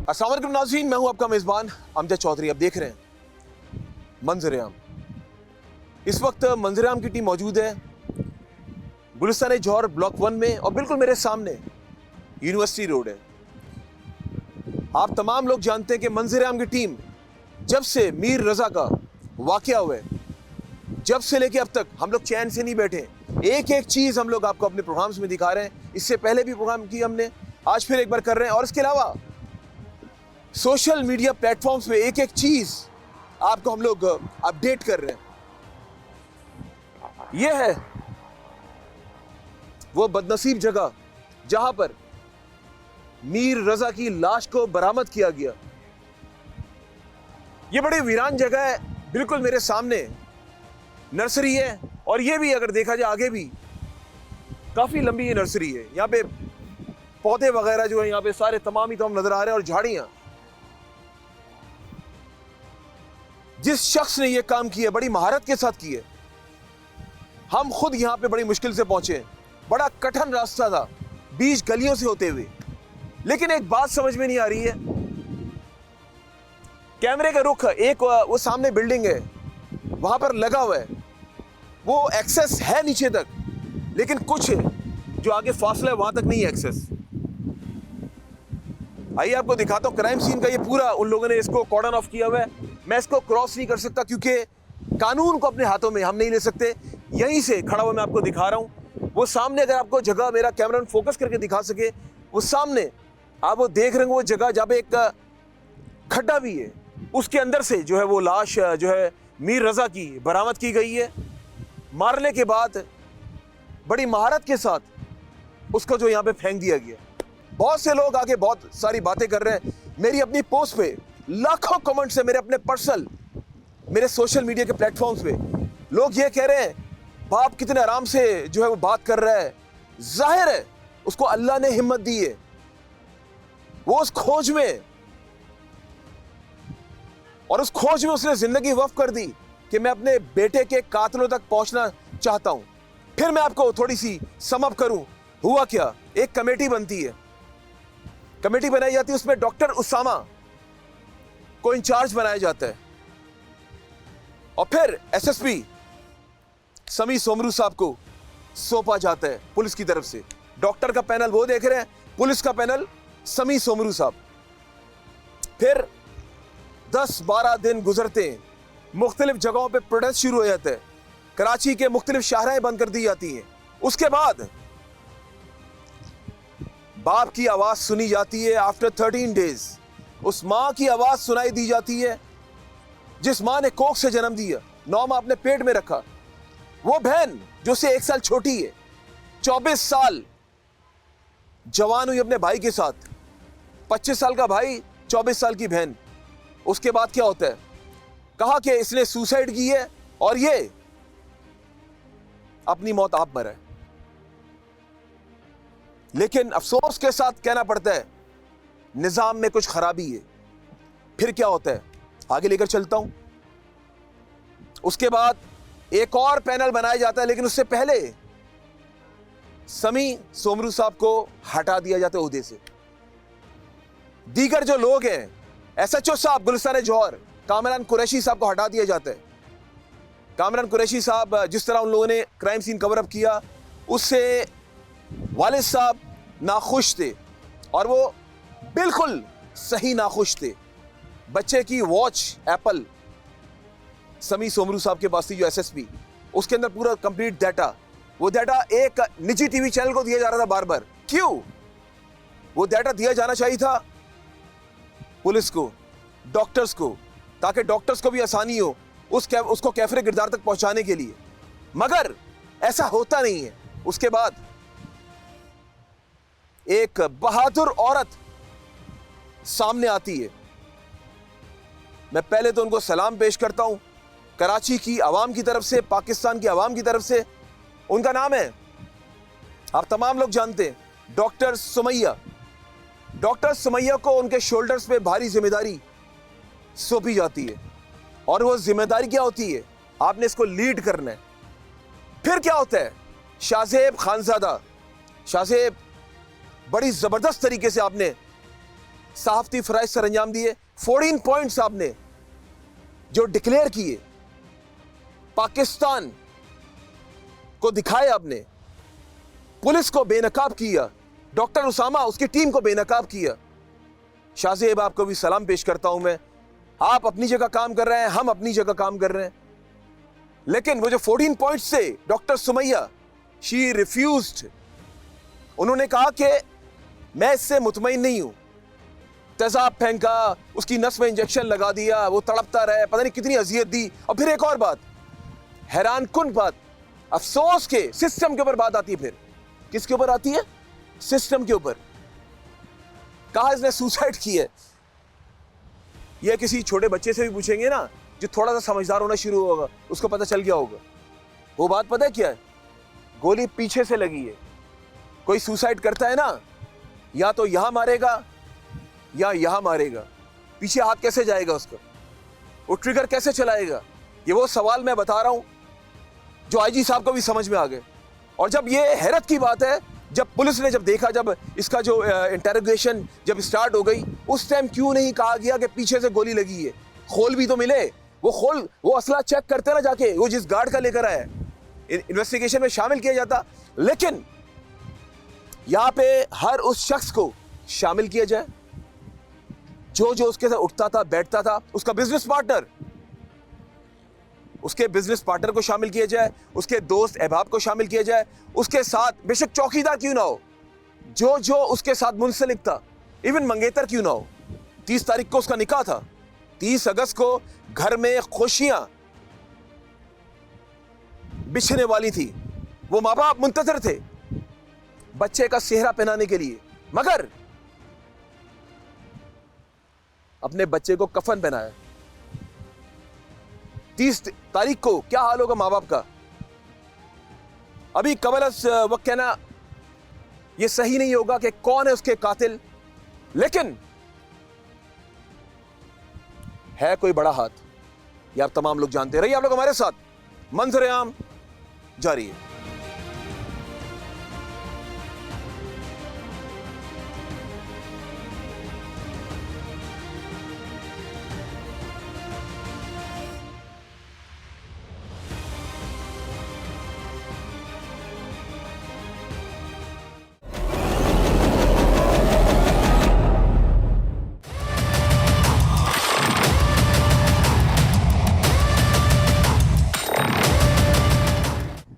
अस्सलाम वालेकुम नाज़रीन, मैं हूं आपका मेज़बान अमजद चौधरी। आप देख रहे हैं मंजर-ए-आम। इस वक्त मंजर-ए-आम की टीम मौजूद है गुलिस्तान जौहर ब्लॉक 1 में और बिल्कुल मेरे सामने यूनिवर्सिटी रोड है। आप तमाम लोग जानते हैं कि मंजर-ए-आम की टीम जब से मीर रज़ा का वाक़या हुआ है, जब से लेके अब तक हम लोग चैन से नहीं बैठे। एक एक चीज़ हम लोग आपको अपने प्रोग्राम्स में दिखा रहे हैं। इससे पहले भी प्रोग्राम की हमने, आज फिर एक बार कर रहे हैं। और इसके अलावा सोशल मीडिया प्लेटफॉर्म्स पे एक एक चीज़ आपको हम लोग अपडेट कर रहे हैं। यह है वो बदनसीब जगह जहां पर मीर रज़ा की लाश को बरामद किया गया। ये बड़ी वीरान जगह है, बिल्कुल मेरे सामने नर्सरी है। और ये भी अगर देखा जाए आगे भी काफ़ी लंबी ये नर्सरी है। यहाँ पे पौधे वगैरह जो है यहाँ पे सारे तमाम ही तमाम नजर आ रहे हैं। और झाड़ियाँ, जिस शख्स ने ये काम किया बड़ी महारत के साथ किए। हम खुद यहाँ पे बड़ी मुश्किल से पहुंचे, बड़ा कठिन रास्ता था बीच गलियों से होते हुए। लेकिन एक बात समझ में नहीं आ रही है, कैमरे का रुख एक वो सामने बिल्डिंग है वहां पर लगा हुआ है, वो एक्सेस है नीचे तक, लेकिन कुछ जो आगे फासला है वहां तक नहीं है एक्सेस। आइए आपको दिखाता हूं क्राइम सीन का। ये पूरा उन लोगों ने इसको कॉर्डन ऑफ किया हुआ है। मैं इसको क्रॉस नहीं कर सकता क्योंकि कानून को अपने हाथों में हम नहीं ले सकते। यहीं से खड़ा हुआ मैं आपको दिखा रहा हूं। वो सामने अगर आपको जगह मेरा कैमरा फोकस करके दिखा सके, वो सामने आप वो देख रहे हैं, वो जगह जहाँ पे एक खड्डा भी है, उसके अंदर से जो है वो लाश जो है मीर रज़ा की बरामद की गई है। मारने के बाद बड़ी महारत के साथ उसको जो यहाँ पे फेंक दिया गया। बहुत से लोग आगे बहुत सारी बातें कर रहे हैं। मेरी अपनी पोस्ट पे लाखों कमेंट्स है, मेरे अपने पर्सनल, मेरे सोशल मीडिया के प्लेटफॉर्म्स पे लोग ये कह रहे हैं बाप कितने आराम से जो है वो बात कर रहा है। जाहिर है उसको अल्लाह ने हिम्मत दी है, वो उस खोज में और उस खोज में उसने जिंदगी वक्फ कर दी कि मैं अपने बेटे के कातिलों तक पहुंचना चाहता हूं। फिर मैं आपको थोड़ी सी समअप करूं। हुआ क्या, एक कमेटी बनती है, कमेटी बनाई जाती है, उसमें डॉक्टर उसामा को इंचार्ज बनाया जाता है और फिर एसएसपी समी सोमरू साहब को सौंपा जाता है पुलिस की तरफ से। डॉक्टर का पैनल वो देख रहे हैं, पुलिस का पैनल समी सोमरू साहब। फिर 10-12 दिन गुजरते हैं, मुख्तलिफ जगहों पे प्रोटेस्ट शुरू हो जाते हैं, कराची के मुख्तलिफ शाहराएं बंद कर दी जाती हैं। उसके बाद बाप की आवाज सुनी जाती है। आफ्टर 13 डेज उस मां की आवाज सुनाई दी जाती है जिस मां ने कोख से जन्म दिया, 9 माह अपने पेट में रखा। वो बहन जो से 1 साल छोटी है, 24 साल जवान हुई अपने भाई के साथ, 25 साल का भाई, 24 साल की बहन। उसके बाद क्या होता है, कहा कि इसने सुसाइड की है और ये अपनी मौत आप मरा है। लेकिन अफसोस के साथ कहना पड़ता है निजाम में कुछ खराबी है। फिर क्या होता है, आगे लेकर चलता हूं। उसके बाद एक और पैनल बनाया जाता है, लेकिन उससे पहले समी सोमरू साहब को हटा दिया जाता है ओहदे से। दीगर जो लोग हैं, एसएचओ साहब गुलिस्तान जौहर कामरान कुरैशी साहब को हटा दिया जाता है। कामरान कुरैशी साहब जिस तरह उन लोगों ने क्राइम सीन कवर अप किया, उससे वालिद साहब नाखुश थे और वो बिल्कुल सही नाखुश थे। बच्चे की वॉच एप्पल समी सोमरू साहब के पास थी जो एसएसपी, उसके अंदर पूरा कंप्लीट डाटा, वो डाटा एक निजी टीवी चैनल को दिया जा रहा था बार बार। क्यों वो डाटा दिया जाना चाहिए था पुलिस को, डॉक्टर्स को, ताकि डॉक्टर्स को भी आसानी हो उसको कैफरे किरदार तक पहुंचाने के लिए, मगर ऐसा होता नहीं है। उसके बाद एक बहादुर औरत सामने आती है। मैं पहले तो उनको सलाम पेश करता हूं कराची की आवाम की तरफ से, पाकिस्तान की आवाम की तरफ से। उनका नाम है, आप तमाम लोग जानते हैं, डॉक्टर सुमैया। डॉक्टर सुमैया को उनके शोल्डर्स पे भारी जिम्मेदारी सौंपी जाती है और वो जिम्मेदारी क्या होती है, आपने इसको लीड करना है। फिर क्या होता है, शाहजेब खानजादा, शाहजेब बड़ी ज़बरदस्त तरीके से आपने सहाफती फ़राइज़ सर अंजाम दिए, 14 पॉइंट्स आपने जो डिक्लेयर किए, पाकिस्तान को दिखाए आपने, पुलिस को बेनकाब किया, डॉक्टर उसामा उसकी टीम को बेनकाब किया। शाहजेब आपको भी सलाम पेश करता हूं मैं, आप अपनी जगह काम कर रहे हैं, हम अपनी जगह काम कर रहे हैं, लेकिन वो जो 14 पॉइंट्स से डॉक्टर सुमैया, शी रिफ्यूज्ड, उन्होंने कहा कि मैं इससे मुतमईन नहीं हूं, तेजाब फेंका, उसकी नस में इंजेक्शन लगा दिया, वो तड़पता रहे, पता नहीं कितनी अजियत दी। और फिर एक और बात, हैरानकुन बात, अफसोस के सिस्टम के ऊपर बात आती है। फिर किसके ऊपर आती है? सिस्टम के ऊपर। कहा इसने सुसाइड की है। यह किसी छोटे बच्चे से भी पूछेंगे ना, जो थोड़ा सा समझदार होना शुरू होगा, उसको पता चल गया होगा। वो बात पता है क्या है? गोली पीछे से लगी है। कोई सुसाइड करता है ना, या तो यहां मारेगा या यहां मारेगा, पीछे हाथ कैसे जाएगा उसका, वो ट्रिगर कैसे चलाएगा? ये वो सवाल मैं बता रहा हूं जो आईजी साहब को भी समझ में आ गए। और जब ये हैरत की बात है, जब पुलिस ने जब देखा, जब इसका जो इंटेरोगेशन जब स्टार्ट हो गई, उस टाइम क्यों नहीं कहा गया कि पीछे से गोली लगी है? खोल भी तो मिले, वो असला चेक करते ना जाके, वो जिस गार्ड का लेकर आया, इन्वेस्टिगेशन में शामिल किया जाता। लेकिन यहां पे हर उस शख्स को शामिल किया जाए जो उसके साथ उठता था, बैठता था, उसका बिजनेस पार्टनर, उसके बिजनेस पार्टनर को शामिल किया जाए, उसके दोस्त अहबाब को शामिल किया जाए, उसके साथ बेशक चौकीदार क्यों ना हो, जो उसके साथ मुंसलिक था, इवन मंगेतर क्यों ना हो। 30 तारीख को उसका निकाह था, 30 अगस्त को घर में खुशियां बिछने वाली थी, वो माँ बाप मुंतजर थे बच्चे का सेहरा पहनाने के लिए, मगर अपने बच्चे को कफन पहनाया। 30 तारीख को क्या हाल होगा माँ बाप का? अभी कबलस वक्त कहना यह सही नहीं होगा कि कौन है उसके कातिल, लेकिन है कोई बड़ा हाथ, ये आप तमाम लोग जानते रहिए। आप लोग हमारे साथ, मंजर आम जारी है।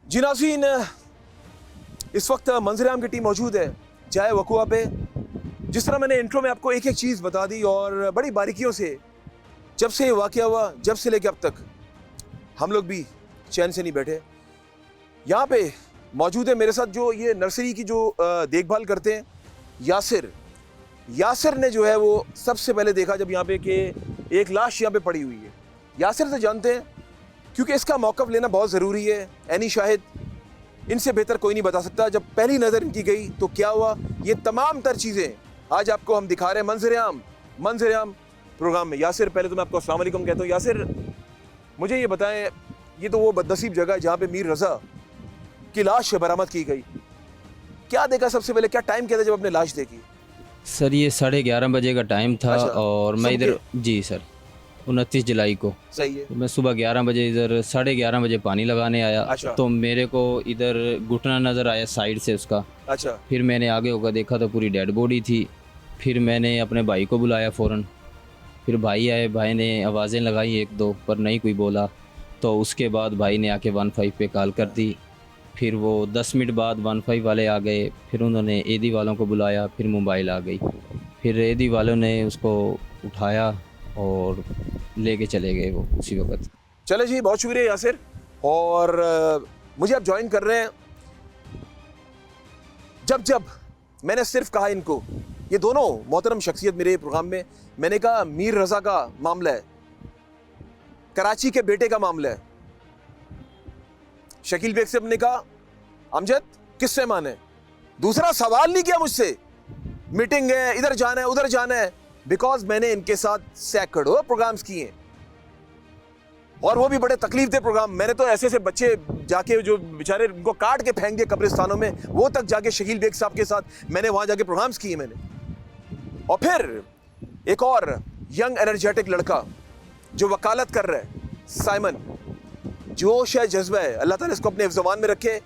जी नाज़रीन, इस वक्त मंजर-ए-आम की टीम मौजूद है जाए वकुआ पे। जिस तरह मैंने इंट्रो में आपको एक एक चीज़ बता दी और बड़ी बारीकियों से, जब से ये वाक़या हुआ, जब से लेकर अब तक हम लोग भी चैन से नहीं बैठे। यहाँ पे मौजूद है मेरे साथ जो ये नर्सरी की जो देखभाल करते हैं, यासिर ने जो है वो सबसे पहले देखा जब यहाँ पे कि एक लाश यहाँ पे पड़ी हुई है। यासिर से जानते हैं, क्योंकि इसका मौक़िफ़ लेना बहुत ज़रूरी है। एनी शाहिद इनसे बेहतर कोई नहीं बता सकता जब पहली नज़र इनकी गई तो क्या हुआ। ये तमाम तर चीज़ें आज आपको हम दिखा रहे हैं मंजर-ए-आम प्रोग्राम में। यासिर, पहले तो मैं आपको अस्सलाम वालेकुम कहता हूँ। यासिर, मुझे ये बताएं, ये तो वो बदनसीब जगह है जहाँ पे मीर रज़ा की लाश बरामद की गई, क्या देखा सबसे पहले, क्या टाइम क्या था जब आपने लाश देखी? सर ये 11:30 बजे का टाइम था। अच्छा, और मैं इधर, जी सर, 29 जुलाई को, सही है, मैं सुबह 11 बजे इधर 11:30 बजे पानी लगाने आया। अच्छा। तो मेरे को इधर घुटना नज़र आया साइड से उसका। अच्छा। फिर मैंने आगे होकर देखा तो पूरी डेड बॉडी थी। फिर मैंने अपने भाई को बुलाया फ़ौरन। फिर भाई आए, भाई ने आवाज़ें लगाई 1-2 पर नहीं कोई बोला। तो उसके बाद भाई ने आके 15 पे कॉल कर दी। फिर वो 10 मिनट बाद 15 वाले आ गए। फिर उन्होंने एदी वालों को बुलाया, फिर मोबाइल आ गई। फिर एदी वालों ने उसको उठाया और लेके चले गए वो उसी वक्त। चले जी, बहुत शुक्रिया यासिर। और मुझे आप ज्वाइन कर रहे हैं। जब मैंने सिर्फ कहा इनको, ये दोनों मोहतरम शख्सियत मेरे प्रोग्राम में, मैंने कहा मीर रज़ा का मामला है, कराची के बेटे का मामला है। शकील बेग से हमने कहा अमजद किससे माने, दूसरा सवाल नहीं किया मुझसे, मीटिंग है, इधर जाना है, उधर जाना है, बिकॉज मैंने इनके साथ सैकड़ों प्रोग्राम्स किए हैं और वो भी बड़े तकलीफ दे प्रोग्राम। मैंने तो ऐसे ऐसे बच्चे जाके जो बेचारे उनको काट के फेंक दिए कब्रिस्तानों में, वो तक जाके शकील बेग साहब के साथ मैंने वहां जाके प्रोग्राम्स किए मैंने। और फिर एक और यंग एनर्जेटिक लड़का जो वकालत कर रहा है, साइमन, जोश है, जज्बा है, अल्लाह ताला इसको अपने हिफ्ज़-ओ-मान में रखे,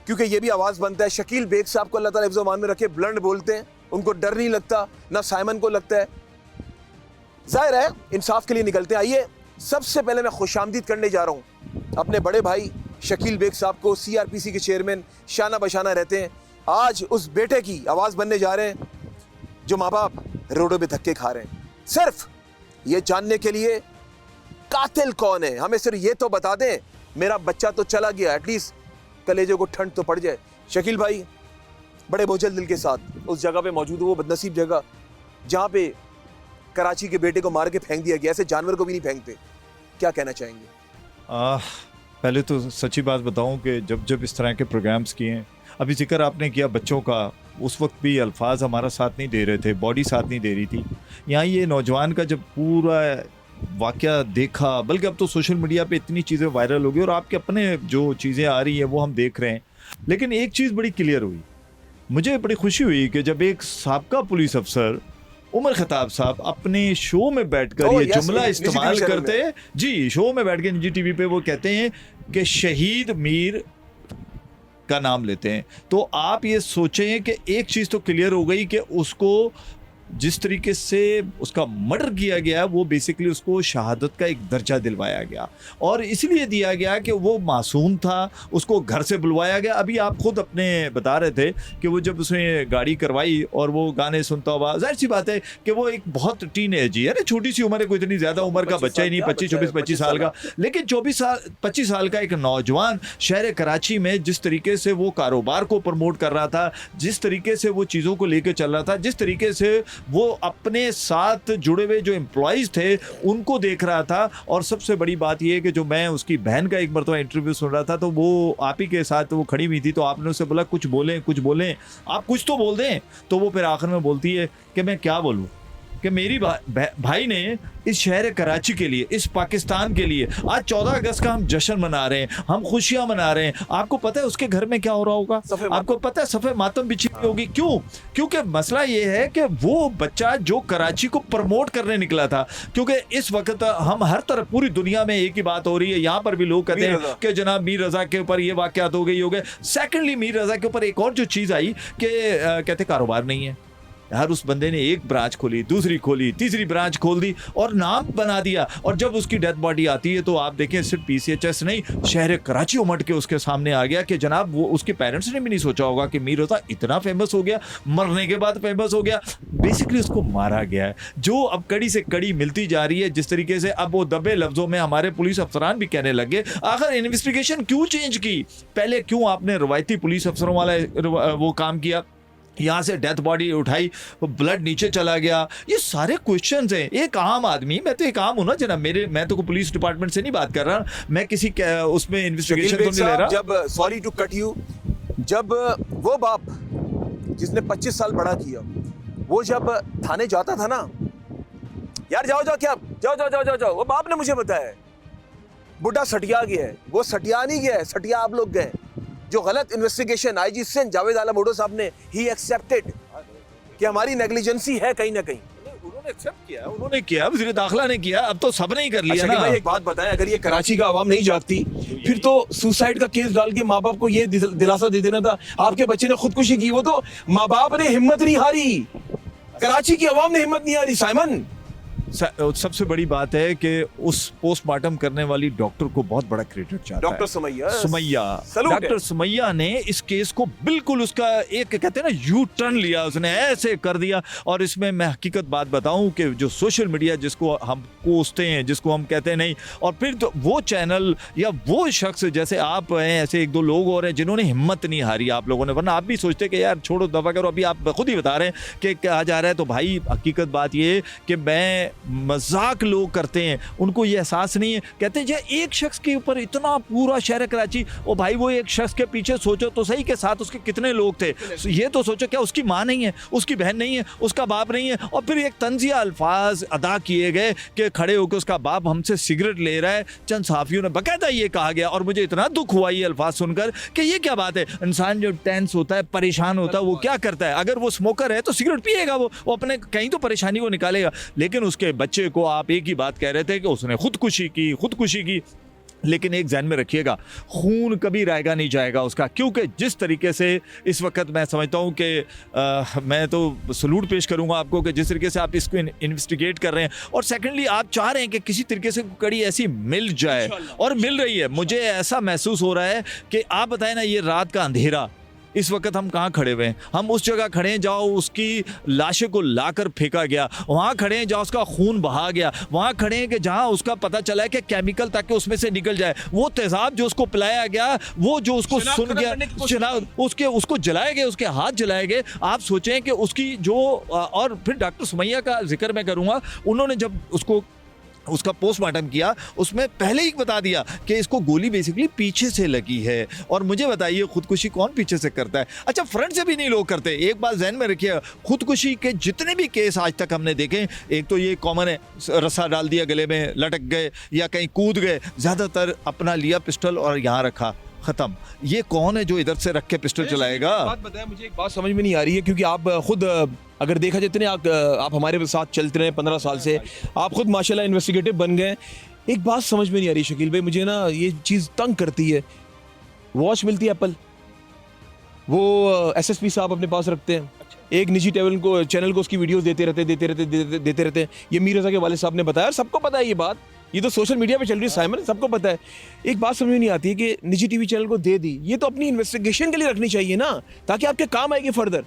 क्योंकि ये भी आवाज़ बनता है। शकील बेग साहब को अल्लाह ताला हिफ्ज़-ओ-मान में रखे, ब्लंड बोलते हैं, उनको डर नहीं लगता, ना साइमन को लगता है। जाहिर है इंसाफ के लिए निकलते हैं। आइए सबसे पहले मैं खुशामदीद करने जा रहा हूँ अपने बड़े भाई शकील बेग साहब को, CRPC के चेयरमैन, शाना बशाना रहते हैं। आज उस बेटे की आवाज़ बनने जा रहे हैं जो माँ बाप रोडों पे धक्के खा रहे हैं, सिर्फ ये जानने के लिए कातिल कौन है। हमें सिर्फ ये तो बता दें, मेरा बच्चा तो चला गया, एटलीस्ट कलेजे को ठंड तो पड़ जाए। शकील भाई बड़े बोझल दिल के साथ उस जगह पे मौजूद हो, वो बदनसीब जगह जहाँ पे कराची के बेटे को मार के फेंक दिया गया, ऐसे जानवर को भी नहीं फेंकते, क्या कहना चाहेंगे? पहले तो सच्ची बात बताऊं कि जब जब इस तरह के प्रोग्राम्स किए हैं, अभी जिक्र आपने किया बच्चों का, उस वक्त भी अल्फाज हमारा साथ नहीं दे रहे थे, बॉडी साथ नहीं दे रही थी। यहाँ ये नौजवान का जब पूरा वाक़या देखा, बल्कि अब तो सोशल मीडिया पे इतनी चीज़ें वायरल हो गई और आपके अपने जो चीज़ें आ रही हैं वो हम देख रहे हैं, लेकिन एक चीज़ बड़ी क्लियर हुई, मुझे बड़ी खुशी हुई कि जब एक साबका पुलिस अफसर उमर खताब साहब अपने शो में बैठकर ये जुमला इस्तेमाल करते हैं, जी, शो में बैठ के निजी टीवी पे वो कहते हैं कि शहीद मीर का नाम लेते हैं। तो आप ये सोचें कि एक चीज़ तो क्लियर हो गई कि उसको जिस तरीके से उसका मर्डर किया गया, वो बेसिकली उसको शहादत का एक दर्जा दिलवाया गया और इसलिए दिया गया कि वो मासूम था, उसको घर से बुलवाया गया। अभी आप खुद अपने बता रहे थे कि वो जब उसने गाड़ी करवाई और वो गाने सुनता हुआ, जाहिर सी बात है कि वो एक बहुत टीन एज ही है ना, छोटी सी उम्र है, कोई इतनी ज़्यादा उम्र का बच्चा ही नहीं, 25 साल का, लेकिन 25 साल का एक नौजवान शहर कराची में जिस तरीके से वो कारोबार को प्रमोट कर रहा था, जिस तरीके से वो चीज़ों को लेकर चल रहा था, जिस तरीके से वो अपने साथ जुड़े हुए जो एम्प्लॉयज़ थे उनको देख रहा था। और सबसे बड़ी बात यह है कि जो मैं उसकी बहन का एक मरतबा इंटरव्यू सुन रहा था, तो वो आप ही के साथ वो खड़ी हुई थी, तो आपने उससे बोला कुछ बोलें, आप कुछ तो बोल दें। तो वो फिर आखिर में बोलती है कि मैं क्या बोलूँ, कि मेरी भाई ने इस शहर कराची के लिए, इस पाकिस्तान के लिए आज 14 अगस्त का हम जश्न मना रहे हैं, हम खुशियां मना रहे हैं। आपको पता है उसके घर में क्या हो रहा होगा? आपको पता है सफ़े मातम बिछी हुई होगी। क्यों? क्योंकि मसला ये है कि वो बच्चा जो कराची को प्रमोट करने निकला था, क्योंकि इस वक्त हम हर तरफ पूरी दुनिया में एक ही बात हो रही है, यहाँ पर भी लोग कहते हैं कि जनाब मीर रजा के ऊपर ये वाक़यात हो गए। सेकेंडली मीर रजा के ऊपर एक और जो चीज़ आई कि कहते कारोबार नहीं है। यार उस बंदे ने एक ब्रांच खोली, दूसरी खोली, तीसरी ब्रांच खोल दी और नाम बना दिया। और जब उसकी डेथ बॉडी आती है तो आप देखें सिर्फ PCHS नहीं, शहर कराची उमड़ के उसके सामने आ गया कि जनाब वो उसके पेरेंट्स ने भी नहीं सोचा होगा कि मीर रज़ा इतना फेमस हो गया, मरने के बाद फेमस हो गया। बेसिकली उसको मारा गया है, जो अब कड़ी से कड़ी मिलती जा रही है। जिस तरीके से अब वो दबे लफ्जों में हमारे पुलिस अफसरान भी कहने लगे, आखिर इन्वेस्टिगेशन क्यों चेंज की? पहले क्यों आपने रवायती पुलिस अफसरों वाला वो काम किया, यहाँ से डेथ बॉडी उठाई, ब्लड नीचे चला गया? ये सारे क्वेश्चंस हैं। एक आम आदमी, मैं तो एक आम हूँ ना जनाब, मैं तो पुलिस डिपार्टमेंट से नहीं बात कर रहा, मैं किसी उसमें इन्वेस्टिगेशन तो नहीं ले रहा। जब सॉरी टू कट यू, जब वो बाप जिसने 25 साल बड़ा किया, वो जब थाने जाता था ना, यार जाओ क्या जाओ, वो बाप ने मुझे बताया बुढ़ा सटिया गया है। वो सटिया नहीं गया है, सटिया आप लोग गए। जो गलत इन्वेस्टिगेशन IG सिंध जावेद आलम ओडो साहब ने ही एक्सेप्टेड कि हमारी नेग्लिजेंसी है कहीं ना कहीं। उन्होंने एक्सेप्ट किया, उन्होंने किया, वज़ीर दाखिला ने किया, अब तो सब ने ही कर लिया ना। भाई एक बात बताएं, अगर ये कराची का आवाम नहीं जागती, फिर तो सुसाइड का केस डाल के माँ बाप को ये दिलासा दे देना था आपके बच्चे ने खुदकुशी की। वो तो माँ बाप ने हिम्मत नहीं हारी, कराची की आवाम ने हिम्मत नहीं हारी। साइमन, सबसे बड़ी बात है कि उस पोस्टमार्टम करने वाली डॉक्टर को बहुत बड़ा क्रेडिट चाहता है, डॉक्टर सुमैया। डॉक्टर सुमैया ने इस केस को बिल्कुल उसका एक कहते हैं ना यू टर्न लिया, उसने ऐसे कर दिया। और इसमें मैं हकीकत बात बताऊं कि जो सोशल मीडिया जिसको हम कोसते हैं, जिसको हम कहते हैं नहीं, और फिर तो वो चैनल या वो शख्स जैसे आप हैं, ऐसे एक दो लोग और हैं जिन्होंने हिम्मत नहीं हारी आप लोगों ने, वरना आप भी सोचते कि यार छोड़ो दफा करो। अभी आप खुद ही बता रहे हैं कि कहा जा रहा है। तो भाई हकीकत बात ये कि मैं मजाक लोग करते हैं, उनको ये एहसास नहीं है। कहते हैं जी एक शख्स के ऊपर इतना पूरा शहर कराची, ओ भाई वो एक शख्स के पीछे सोचो तो सही के साथ उसके कितने लोग थे। ये तो सोचो क्या उसकी माँ नहीं है, उसकी बहन नहीं है, उसका बाप नहीं है, और फिर एक तंजिया अल्फाज अदा किए गए कि खड़े होकर उसका बाप हमसे सिगरेट ले रहा है। चंद सहाफ़ियों ने बाकायदा ये कहा गया, और मुझे इतना दुख हुआ ये अल्फाज सुनकर कि ये क्या बात है। इंसान जो टेंस होता है, परेशान होता है, वो क्या करता है? अगर वो स्मोकर है तो सिगरेट पिएगा, वो अपने कहीं तो परेशानी को निकालेगा। लेकिन उसके बच्चे को आप एक ही बात कह रहे थे कि उसने खुदकुशी की। लेकिन एक ध्यान में रखिएगा, खून कभी रहेगा नहीं जाएगा उसका, क्योंकि जिस तरीके से इस वक्त मैं समझता हूँ कि मैं तो सलूट पेश करूँगा आपको कि जिस तरीके से आप इसको इन्वेस्टिगेट कर रहे हैं, और सेकेंडली आप चाह रहे हैं कि किसी तरीके से कड़ी ऐसी मिल जाए, और मिल रही है। मुझे ऐसा महसूस हो रहा है कि आप बताएं ना, ये रात का अंधेरा, इस वक्त हम कहाँ खड़े हुए हैं? हम उस जगह खड़े हैं जहाँ उसकी लाशें को लाकर फेंका गया, वहाँ खड़े हैं जहाँ उसका खून बहा गया, वहाँ खड़े हैं कि जहाँ उसका पता चला है कि केमिकल ताकि उसमें से निकल जाए, वो तेज़ाब जो उसको पिलाया गया, वो जो उसको सुन गया, उसको जलाए गए, उसके हाथ जलाए गए। आप सोचें कि उसकी जो, और फिर डॉक्टर सुमैया का जिक्र मैं करूँगा, उन्होंने जब उसका पोस्टमार्टम किया, उसमें पहले ही बता दिया कि इसको गोली बेसिकली पीछे से लगी है। और मुझे बताइए खुदकुशी कौन पीछे से करता है? अच्छा, फ्रंट से भी नहीं लोग करते। एक बात ज़हन में रखिए, खुदकुशी के जितने भी केस आज तक हमने देखे, एक तो ये कॉमन है, रस्सा डाल दिया गले में, लटक गए या कहीं कूद गए, ज़्यादातर अपना लिया पिस्टल और यहाँ रखा, ख़त्म। ये कौन है जो इधर से रख के पिस्टल चलाएगा? बात बताया, मुझे एक बात समझ में नहीं आ रही है, क्योंकि आप खुद अगर देखा जितने आप हमारे साथ चलते रहे 15 साल से, आप खुद माशाल्लाह इन्वेस्टिगेटिव बन गए। एक बात समझ में नहीं आ रही शकील भाई, मुझे ना ये चीज़ तंग करती है। वॉच मिलती है एप्पल, वो एसएसपी साहब अपने पास रखते हैं, एक निजी चैनल को उसकी वीडियोस देते रहते हैं। ये मीर रज़ा के वाले साहब ने बताया, और सबको पता है ये बात, ये तो सोशल मीडिया पे चल रही है साइमन, सबको पता है। एक बात समझ में नहीं आती है कि निजी टीवी चैनल को दे दी, ये तो अपनी इन्वेस्टिगेशन के लिए रखनी चाहिए ना, ताकि आपके काम आएगी फर्दर।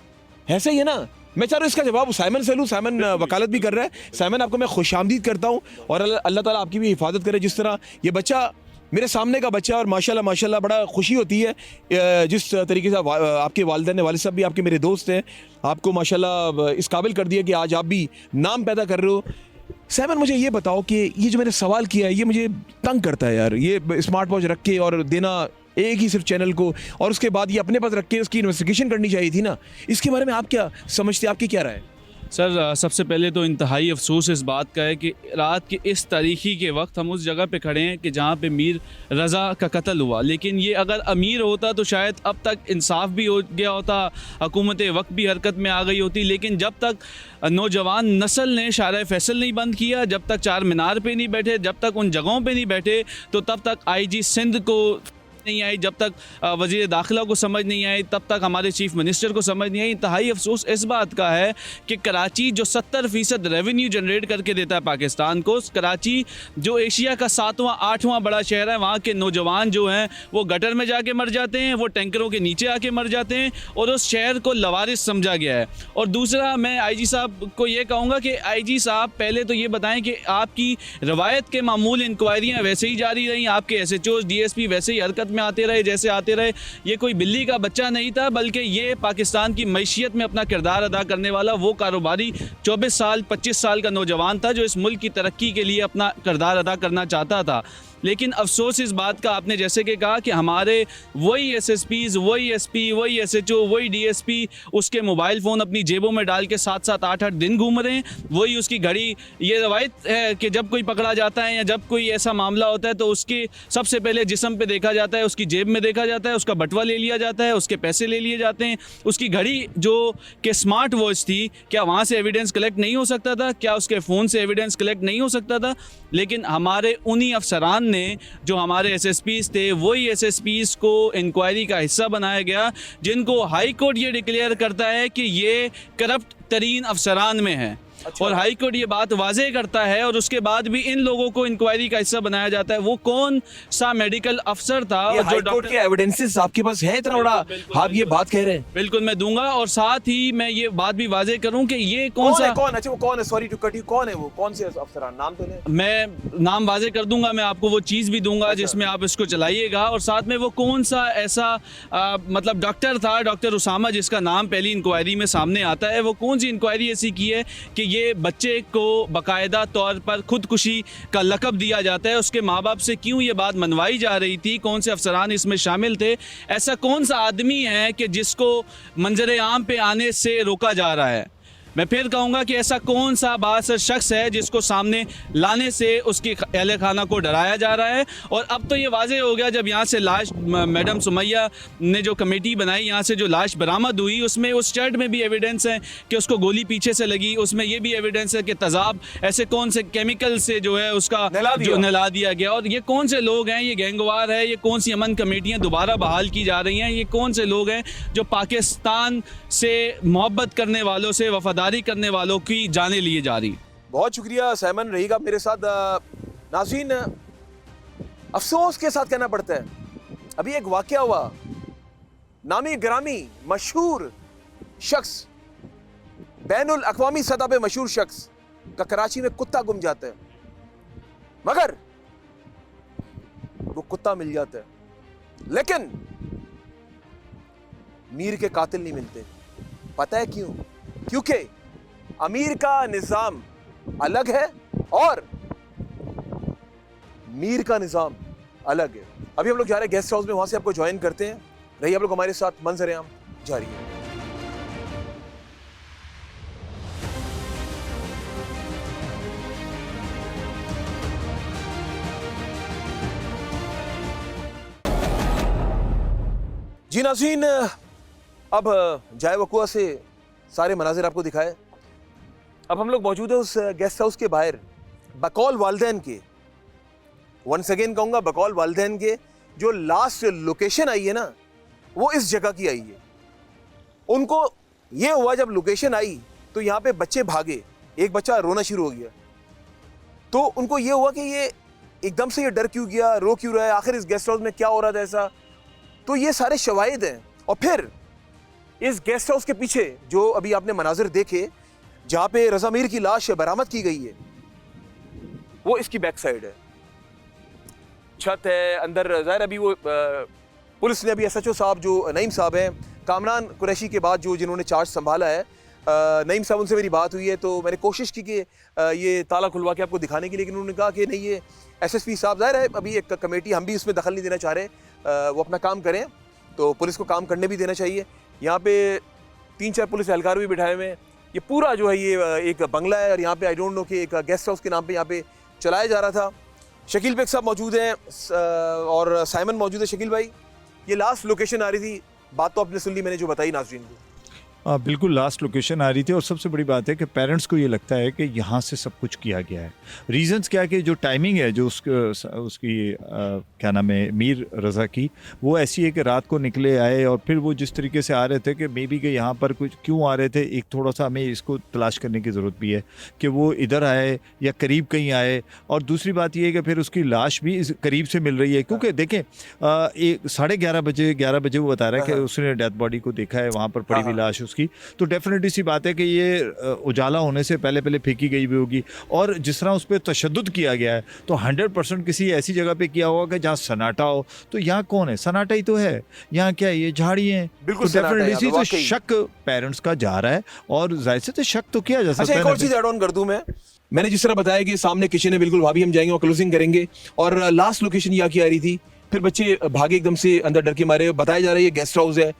ऐसा ही है ना? मैं चाह रहा हूँ इसका जवाब साइमन से लूँ। साइमन वकालत भी कर रहा है। साइमन, आपको मैं खुशामदीद करता हूँ, और अल्लाह ताला आपकी भी हिफाजत करे। जिस तरह ये बच्चा मेरे सामने का बच्चा, और माशाल्लाह बड़ा खुशी होती है जिस तरीके से आपके वालिदैन, वालिद साहब भी आपके मेरे दोस्त हैं, आपको माशाल्लाह इस काबिल कर दिया कि आज आप भी नाम पैदा कर रहे हो। साइमन, मुझे ये बताओ कि ये जो मैंने सवाल किया है, ये मुझे तंग करता है यार। ये स्मार्ट वॉच रख के और देना एक ही सिर्फ चैनल को, और उसके बाद ये अपने पास रख के उसकी इन्वेस्टिगेशन करनी चाहिए थी ना। इसके बारे में आप क्या समझते हैं, आपकी क्या राय है? सर, सबसे पहले तो इंतहाई अफसोस इस बात का है कि रात के इस तारीखी के वक्त हम उस जगह पे खड़े हैं कि जहाँ पे मीर रज़ा का कत्ल हुआ। लेकिन ये अगर अमीर होता तो शायद अब तक इंसाफ भी हो गया होता, हुकूमत वक्त भी हरकत में आ गई होती। लेकिन जब तक नौजवान नस्ल ने शारा फैसल नहीं बंद किया, जब तक चार मीनार पे नहीं बैठे, जब तक उन जगहों पे नहीं बैठे, तो तब तक IG सिंध को नहीं आई, जब तक वज़ीर दाखिला को समझ नहीं आई, तब तक हमारे चीफ मिनिस्टर को समझ नहीं आई। इंतहाई अफसोस इस बात का है कि कराची जो 70% रेवेन्यू जनरेट करके देता है पाकिस्तान को, कराची जो एशिया का 7वां 8वां बड़ा शहर है, वहाँ के नौजवान जो हैं वो गटर में जाके मर जाते हैं, वो टैंकरों के नीचे आके मर जाते हैं, और उस शहर को लवारिस समझा गया है। और दूसरा, मैं IG साहब को ये कहूँगा कि IG साहब पहले तो ये बताएं कि आपकी रवायत के मामूल इंक्वायरियाँ वैसे ही जारी रहीं, आपके SHOs DSP वैसे ही हरकत में आते रहे जैसे आते रहे। ये कोई बिल्ली का बच्चा नहीं था, बल्कि ये पाकिस्तान की मईशियत में अपना किरदार अदा करने वाला वो कारोबारी 24 साल 25 साल का नौजवान था, जो इस मुल्क की तरक्की के लिए अपना किरदार अदा करना चाहता था। लेकिन अफसोस इस बात का, आपने जैसे कि कहा कि हमारे वही SSPs, वही SP, वही SHO, वही DSP उसके मोबाइल फ़ोन अपनी जेबों में डाल के 7-7 8-8 दिन घूम रहे हैं, वही उसकी घड़ी। ये रवायत है कि जब कोई पकड़ा जाता है या जब कोई ऐसा मामला होता है तो उसके सबसे पहले जिस्म पे देखा जाता है, उसकी जेब में देखा जाता है, उसका बटवा ले लिया जाता है, उसके पैसे ले लिए जाते हैं। उसकी घड़ी जो कि स्मार्ट वॉच थी, क्या वहाँ से एविडेंस कलेक्ट नहीं हो सकता था? क्या उसके फ़ोन से एविडेंस कलेक्ट नहीं हो सकता था? लेकिन हमारे उन्हीं अफसरान ने, जो हमारे SSPs थे, वही SSPs को इंक्वायरी का हिस्सा बनाया गया, जिनको हाई कोर्ट ये डिक्लेयर करता है कि ये करप्ट तरीन अफसरान में है। और हाई कोर्ट ये बात वाज़ेह करता है, और उसके बाद भी इन लोगों को इंक्वायरी का हिस्सा बनाया जाता है। वो कौन सा मेडिकल अफसर था जो डॉक्टर के एविडेंसेस आपके पास है इतना बड़ा, आप ये बात कह रहे हैं? बिल्कुल मैं दूंगा, और साथ ही मैं ये बात भी वाज़ेह करूं कि ये कौन सा, अच्छा वो कौन है, सॉरी टू कट यू, कौन है वो, कौन से अफसरान, नाम तो नहीं? मैं नाम वाज़ेह कर दूंगा, मैं आपको वो चीज़ भी दूंगा जिसमें आप इसको चलाइएगा। और साथ में वो कौन सा ऐसा मतलब डॉक्टर था, डॉक्टर उसामा, जिसका नाम पहली इंक्वायरी में सामने आता है, वो कौन सी इंक्वायरी ऐसी की है कि ये बच्चे को बाकायदा तौर पर खुदकुशी का लक़ब दिया जाता है, उसके माँ बाप से क्यों ये बात मनवाई जा रही थी, कौन से अफसरान इसमें शामिल थे, ऐसा कौन सा आदमी है कि जिसको मंजर आम पे आने से रोका जा रहा है। मैं फिर कहूँगा कि ऐसा कौन सा बासर शख्स है जिसको सामने लाने से उसकी अहले खाना को डराया जा रहा है। और अब तो ये वाज़ेह हो गया, जब यहाँ से लाश मैडम सुमैया ने जो कमेटी बनाई, यहाँ से जो लाश बरामद हुई, उसमें उस शर्ट में भी एविडेंस है कि उसको गोली पीछे से लगी, उसमें ये भी एविडेंस है कि तेज़ाब ऐसे कौन से केमिकल से जो है उसका जो नहला दिया गया। और ये कौन से लोग हैं, ये गैंगवार है, ये कौन सी अमन कमेटियाँ दोबारा बहाल की जा रही हैं, ये कौन से लोग हैं जो पाकिस्तान से मोहब्बत करने वालों से, वफादारी करने वालों की जाने लिए जा रही। बहुत शुक्रिया साइमन, रहिएगा मेरे साथ। नाज़रीन, अफसोस के साथ कहना पड़ता है, अभी एक वाकया हुआ, नामी ग्रामी मशहूर शख्स, बैनुल अक़वामी सतह पे मशहूर शख्स का कराची में कुत्ता गुम जाता है, मगर वो कुत्ता मिल जाता है, लेकिन मीर के कातिल नहीं मिलते। पता है क्यों? क्योंकि अमीर का निज़ाम अलग है और मीर का निज़ाम अलग है। अभी हम लोग जा रहे हैं गेस्ट हाउस में, वहां से आपको ज्वाइन करते हैं। रहिए आप लोग हमारे साथ, मंजर-ए-आम जारी है। जी नाज़रीन, अब जाए वकुआ से सारे मनाजिर आपको दिखाए। अब हम लोग मौजूद है उस गेस्ट हाउस के बाहर, बकौल वालदैन के, वंस अगेन कहूँगा बकौल वालदैन के, जो लास्ट लोकेशन आई है ना, वो इस जगह की आई है। उनको ये हुआ, जब लोकेशन आई तो यहाँ पे बच्चे भागे, एक बच्चा रोना शुरू हो गया, तो उनको ये हुआ कि ये एकदम से ये डर क्यों गया, रो क्यों रहा है, आखिर इस गेस्ट हाउस में क्या हो रहा था ऐसा। तो ये सारे शवाहिद हैं। और फिर इस गेस्ट हाउस के पीछे जो अभी आपने मनाजिर देखे, जहाँ पे रज़ा मीर की लाश बरामद की गई है, वो इसकी बैक साइड है, छत है अंदर। ज़ाहिर अभी वो पुलिस ने अभी SHO साहब जो नईम साहब हैं, कामरान कुरैशी के बाद जो जिन्होंने चार्ज संभाला है, नईम साहब, उनसे मेरी बात हुई है, तो मैंने कोशिश की कि ये ताला खुलवा के आपको दिखाने की, लेकिन उन्होंने कहा कि नहीं, ये SSP साहब, ज़ाहिर है अभी एक कमेटी, हम भी उसमें दखल नहीं देना चाह रहे, वो अपना काम करें, तो पुलिस को काम करने भी देना चाहिए। यहाँ पे 3-4 पुलिस एहलकार भी बिठाए हुए हैं। ये पूरा जो है ये एक बंगला है, और यहाँ पे आई डोंट नो कि एक गेस्ट हाउस के नाम पे यहाँ पे चलाया जा रहा था। शकील बेग साहब मौजूद हैं और साइमन मौजूद है। शकील भाई, ये लास्ट लोकेशन आ रही थी, बात तो आपने सुन ली, मैंने जो बताई नाज़रीन को। बिल्कुल लास्ट लोकेशन आ रही थी। और सबसे बड़ी बात है कि पेरेंट्स को ये लगता है कि यहाँ से सब कुछ किया गया है। रीजंस क्या है कि जो टाइमिंग है जो उसकी क्या नाम है मीर रज़ा की, वो ऐसी है कि रात को निकले आए, और फिर वो जिस तरीके से आ रहे थे कि मे बी कि यहाँ पर कुछ क्यों आ रहे थे, एक थोड़ा सा हमें इसको तलाश करने की ज़रूरत भी है कि वो इधर आए या करीब कहीं आए। और दूसरी बात ये है कि फिर उसकी लाश भी इस करीब से मिल रही है, क्योंकि देखें 11:30 बजे वो बता रहा है कि उसने डेथ बॉडी को देखा है, वहाँ पर पड़ी हुई लाश की। तो डेफिनेटली सी बात है कि ये उजाला होने से पहले फेंकी गई भी होगी। और जिस तरह उस पर तशद्दुद किया गया है, तो 100% किसी ऐसी जगह पे किया होगा कि जहाँ सन्नाटा हो। तो यहाँ कौन है? सन्नाटा ही तो है। यहाँ क्या है? ये झाड़ी है। बिल्कुल, तो डेफिनेटली तो शक पेरेंट्स का जा रहा है, और जाहिर से तो शक तो किया जा सकता है। एक और चीज ऐड ऑन कर दूं मैंने जिस तरह बताया कि सामने किचन है, बिल्कुल वहाँ भी हम जाएंगे और क्लोजिंग करेंगे। और लास्ट लोकेशन यहाँ की आ रही थी, फिर बच्चे भागे एकदम से अंदर डर के मारे। बताया जा रहा है ये गेस्ट हाउस है,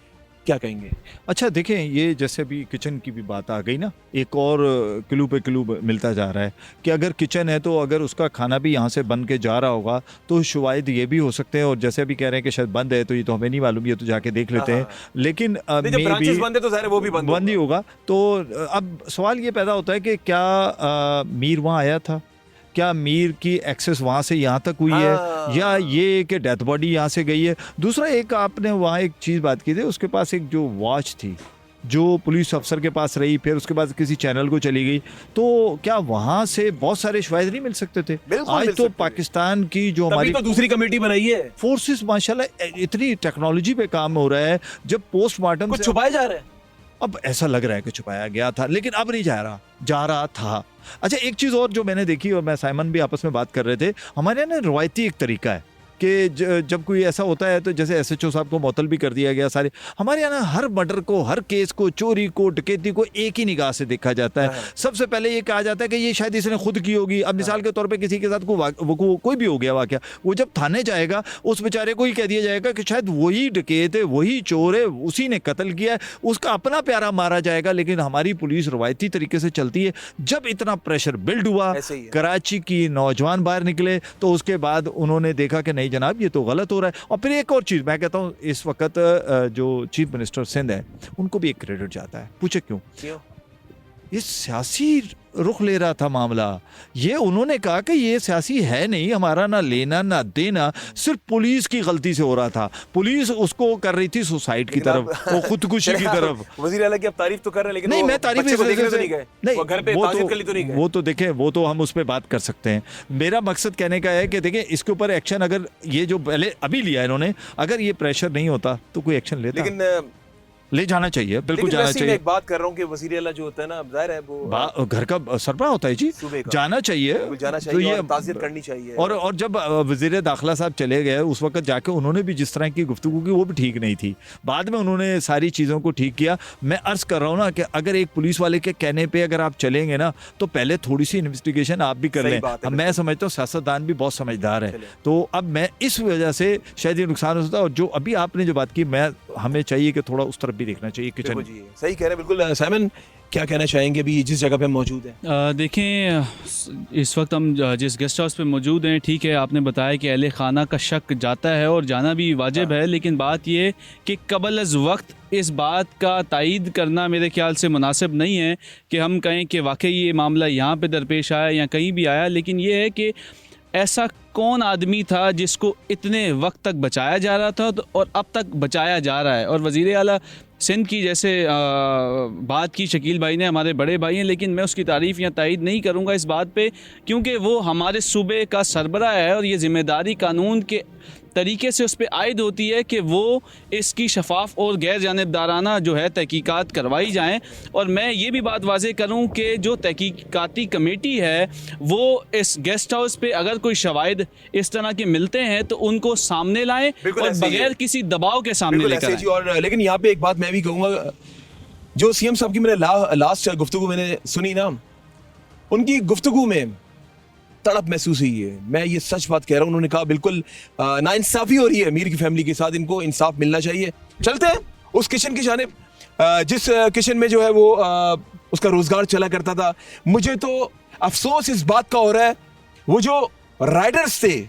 क्या कहेंगे? अच्छा देखें, ये जैसे अभी किचन की भी बात आ गई ना, एक और क्लू पे क्लू मिलता जा रहा है कि अगर किचन है तो अगर उसका खाना भी यहाँ से बन के जा रहा होगा तो शायद ये भी हो सकते हैं। और जैसे अभी कह रहे हैं कि शायद बंद है, तो ये तो हमें नहीं मालूम, ये तो जाके देख लेते हैं। लेकिन ब्रांचेस बंद है तो ज़ाहिर है वो भी बंद ही होगा। तो अब सवाल ये पैदा होता है कि क्या मीर वहाँ आया था? क्या मीर की एक्सेस वहाँ से यहाँ तक हुई है, या ये कि डेथ बॉडी यहाँ से गई है? दूसरा, एक आपने वहाँ एक चीज़ बात की थी, उसके पास एक जो वॉच थी जो पुलिस अफसर के पास रही, फिर उसके बाद किसी चैनल को चली गई, तो क्या वहाँ से बहुत सारे शवाहिद नहीं मिल सकते थे? आज तो पाकिस्तान की जो हमारी तो दूसरी कमेटी बनाई है, फोर्सेस माशाल्लाह इतनी टेक्नोलॉजी पे काम हो रहा है। जब पोस्टमार्टम कुछ छुपाया जा रहा है, अब ऐसा लग रहा है कि छुपाया गया था, लेकिन अब नहीं जा रहा था। अच्छा, एक चीज़ और जो मैंने देखी, और मैं साइमन भी आपस में बात कर रहे थे, हमारे यहाँ ना रवायती एक तरीका है कि जब कोई ऐसा होता है तो जैसे SHO साहब को मुअत्तल भी कर दिया गया सारे, हमारे यहाँ ना हर मर्डर को, हर केस को, चोरी को, डकैती को एक ही निगाह से देखा जाता है। सबसे पहले ये कहा जाता है कि ये शायद इसने खुद की होगी। अब मिसाल के तौर पे किसी के साथ कोई भी हो गया वाकया, वो जब थाने जाएगा उस बेचारे को ही कह दिया जाएगा कि शायद वही डकैत है, वही चोर है, उसी ने कत्ल किया है, उसका अपना प्यारा मारा जाएगा। लेकिन हमारी पुलिस रवायती तरीके से चलती है। जब इतना प्रेशर बिल्ड हुआ, कराची की नौजवान बाहर निकले, तो उसके बाद उन्होंने देखा कि नहीं जनाब ये तो गलत हो रहा है। और फिर एक और चीज़ मैं कहता हूँ, इस वक्त जो चीफ मिनिस्टर सिंध है उनको भी एक क्रेडिट जाता है। पूछे क्यों? ये सियासी रुख ले रहा था मामला। ये उन्होंने कहा कि ये सियासी है नहीं, हमारा ना लेना ना देना, सिर्फ पुलिस की गलती से हो रहा था। पुलिस उसको कर रही थी सुसाइड की तरफ, वो खुदकुशी की तरफ। वजीर आला की आप तारीफ तो कर रहे हैं, लेकिन नहीं, मैं तारीफ बच्चे को देखने तो नहीं गए, नहीं, वो घर पे ताज़ियत के लिए तो नहीं गए। वो तो देखें, वो तो हम उस पर बात कर सकते हैं। मेरा मकसद कहने का है कि देखें इसके ऊपर एक्शन, अगर ये जो पहले अभी लिया इन्होंने, अगर ये प्रेशर नहीं होता तो कोई एक्शन लेता। लेकिन ले जाना चाहिए, बिल्कुल जाना चाहिए। मैं एक बात कर रहा हूँ कि वज़ीर आला जो होता है ना, जाहिर है वो घर का सरबराह होता है जी, जाना चाहिए, जाना तो चाहिए ये और ताज़ियत करनी चाहिए। और जब वज़ीर दाखिला साहब चले गए उस वक्त जाके उन्होंने भी जिस तरह की गुफ्तगू की वो भी ठीक नहीं थी। बाद में उन्होंने सारी चीज़ों को ठीक किया। मैं अर्ज़ कर रहा हूँ ना कि अगर एक पुलिस वाले के कहने पर अगर आप चलेंगे ना, तो पहले थोड़ी सी इन्वेस्टिगेशन आप भी कर लें। मैं समझता हूँ सियासतदान भी बहुत समझदार है, तो अब मैं इस वजह से शायद ये नुकसान हो सकता है। और जो अभी आपने जो बात की, हमें चाहिए कि थोड़ा उस तरफ भी देखना चाहिए। किचन जी सही कह रहे हैं बिल्कुल। साइमन, क्या कहना चाहेंगे अभी जिस जगह पे हम मौजूद हैं? देखें, इस वक्त हम जिस गेस्ट हाउस पे मौजूद हैं, ठीक है, आपने बताया कि अहले खाना का शक जाता है और जाना भी वाजिब है, लेकिन बात ये कि कबल अज़ वक्त इस बात का तायीद करना मेरे ख्याल से मुनासिब नहीं है कि हम कहें कि वाकई ये मामला यहाँ पे दरपेश आया या कहीं भी आया। लेकिन ये है कि ऐसा कौन आदमी था जिसको इतने वक्त तक बचाया जा रहा था और अब तक बचाया जा रहा है। और वज़ीर आला सिंध की जैसे बात की शकील भाई ने, हमारे बड़े भाई हैं, लेकिन मैं उसकी तारीफ़ या तायीद नहीं करूँगा इस बात पे, क्योंकि वो हमारे सूबे का सरबराह है और ये ज़िम्मेदारी कानून के तरीके से उस पर आयद होती है कि वो इसकी शफाफ और गैर जानिबदाराना जो है तहकीकात करवाई जाएं। और मैं ये भी बात वाज़े करूं कि जो तहकीकाती कमेटी है वो इस गेस्ट हाउस पे अगर कोई शवाहिद इस तरह के मिलते हैं तो उनको सामने लाएं और बगैर किसी दबाव के सामने लेकर आएं। और लेकिन यहाँ पे एक बात मैं भी कहूँगा, जो CM साहब की मैंने लास्ट गुफ्तगू मैंने सुनी ना, उनकी गुफ्तगू में तड़प महसूस हुई है। मैं ये सच बात कह रहा हूँ। उन्होंने कहा बिल्कुल नाइंसाफ़ी हो रही है मीर की फैमिली के साथ, इनको इंसाफ मिलना चाहिए। चलते हैं उस किचन की जानिब, जिस किचन में जो है वो उसका रोजगार चला करता था। मुझे तो अफसोस इस बात का हो रहा है, वो जो राइडर्स थे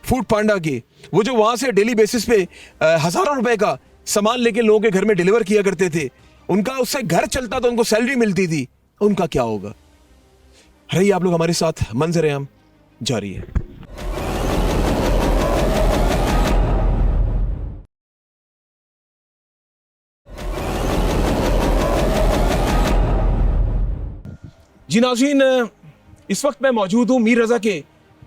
फूड पांडा के, वो जो वहाँ से डेली बेसिस पे हज़ारों रुपए का सामान लेके लोगों के घर में डिलीवर किया करते थे, उनका उससे घर चलता था, उनको सैलरी मिलती थी, उनका क्या होगा? रहिए आप लोग हमारे साथ, मंजर आम जारी है। जी नाज़रीन, इस वक्त मैं मौजूद हूँ मीर रज़ा के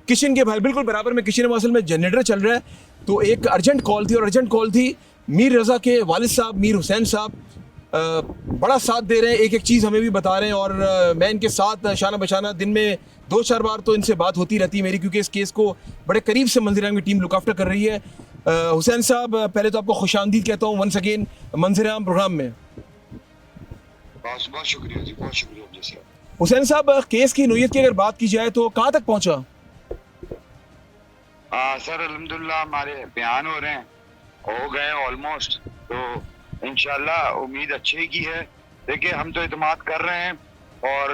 किचन के बाहर, बिल्कुल बराबर में किचन वासल में जनरेटर चल रहा है। तो एक अर्जेंट कॉल थी, और अर्जेंट कॉल थी मीर रज़ा के वालिद साहब मीर हुसैन साहब, बड़ा साथ दे रहे हैं, एक एक चीज़ हमें भी बता रहे हैं। और मैं इनके साथ शाना बशाना दिन में 2-4 बार तो इनसे बात होती रहती है मेरी, क्योंकि इस केस को बड़े करीब से मंजर-ए-आम की टीम लुक आफ्टर कर रही है। हुसैन साहब, पहले तो आपको खुशामदीद कहता हूँ वंस अगेन मंजर-ए-आम प्रोग्राम में। बहुत शुक्रिया जी, बहुत शुक्रिया जी। हुसैन साहब, केस की नोयत की अगर बात की जाए तो कहाँ तक पहुँचा? सर अल्हम्दुलिल्लाह हमारे बयान हो रहे हैं, हो गए ऑलमोस्ट, तो इंशाल्लाह उम्मीद अच्छे की है। देखिए, हम तो इत्मीनान कर रहे हैं और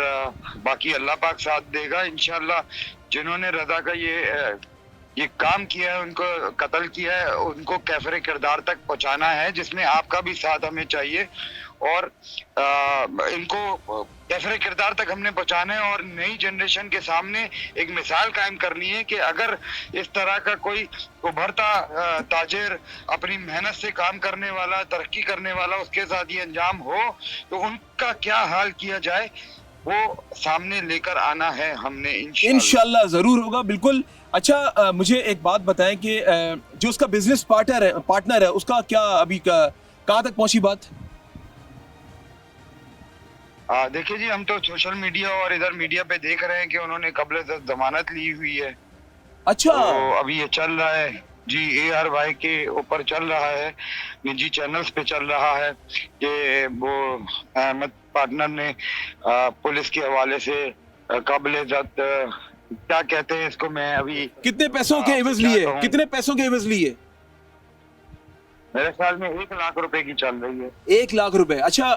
बाकी अल्लाह पाक साथ देगा इंशाल्लाह। जिन्होंने रज़ा का ये काम किया है, उनको कत्ल किया है, उनको कैफरे किरदार तक पहुंचाना है, जिसमें आपका भी साथ हमें चाहिए। और इनको कैफरे किरदार तक हमने पहुंचाना है और नई जनरेशन के सामने एक मिसाल कायम करनी है कि अगर इस तरह का कोई उभरता ताजिर, अपनी मेहनत से काम करने वाला, तरक्की करने वाला, उसके साथ ये अंजाम हो तो उनका क्या हाल किया जाए, वो सामने लेकर आना है हमने इंशाल्लाह। जरूर होगा, बिल्कुल। अच्छा, मुझे एक बात बताएं कि जो उसका बिजनेस पार्टनर है उसका क्या अभी कहाँ तक पहुंची बात? देखिए जी, हम तो सोशल मीडिया और इधर मीडिया पे देख रहे हैं कि उन्होंने कब्ल जमानत ली हुई है। अच्छा, तो अभी ये चल रहा है, जी AR भाई के ऊपर चल रहा है, निजी चैनल्स पे चल रहा है कि वो अहमद पार्टनर ने पुलिस के हवाले से काबिल इज्जत क्या कहते हैं इसको, मैं अभी कितने पैसों के एवज लिए, कितने पैसों के एवज लिए? मेरे ख्याल में 1 लाख रुपए की चल रही है। 1 लाख रुपए। अच्छा,